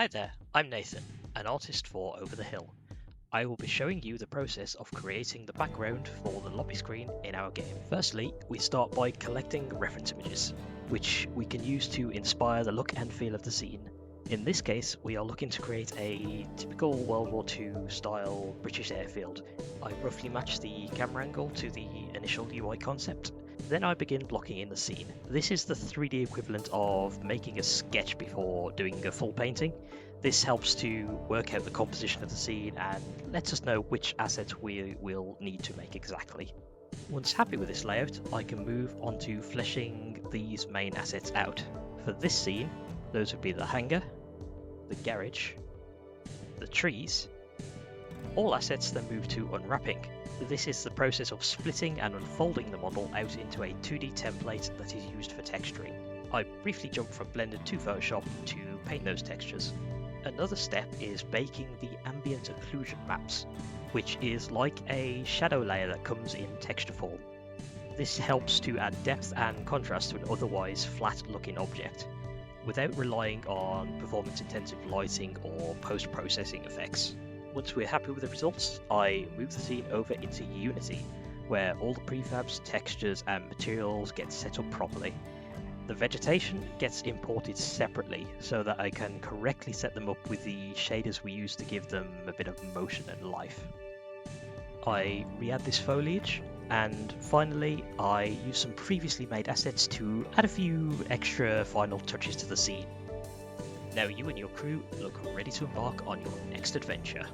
Hi there, I'm Nathan, an artist for Over the Hill. I will be showing you the process of creating the background for the lobby screen in our game. Firstly, we start by collecting reference images, which we can use to inspire the look and feel of the scene. In this case, we are looking to create a typical World War II style British airfield. I roughly match the camera angle to the initial UI concept. Then I begin blocking in the scene. This is the 3D equivalent of making a sketch before doing a full painting. This helps to work out the composition of the scene and lets us know which assets we will need to make exactly. Once happy with this layout, I can move on to fleshing these main assets out. For this scene, those would be the hangar, the garage, the trees. All assets then move to unwrapping. This is the process of splitting and unfolding the model out into a 2D template that is used for texturing. I briefly jump from Blender to Photoshop to paint those textures. Another step is baking the Ambient Occlusion maps, which is like a shadow layer that comes in texture form. This helps to add depth and contrast to an otherwise flat looking object, without relying on performance-intensive lighting or post-processing effects. Once we're happy with the results, I move the scene over into Unity, where all the prefabs, textures and materials get set up properly. The vegetation gets imported separately so that I can correctly set them up with the shaders we use to give them a bit of motion and life. I re-add this foliage, and finally I use some previously made assets to add a few extra final touches to the scene. Now you and your crew look ready to embark on your next adventure.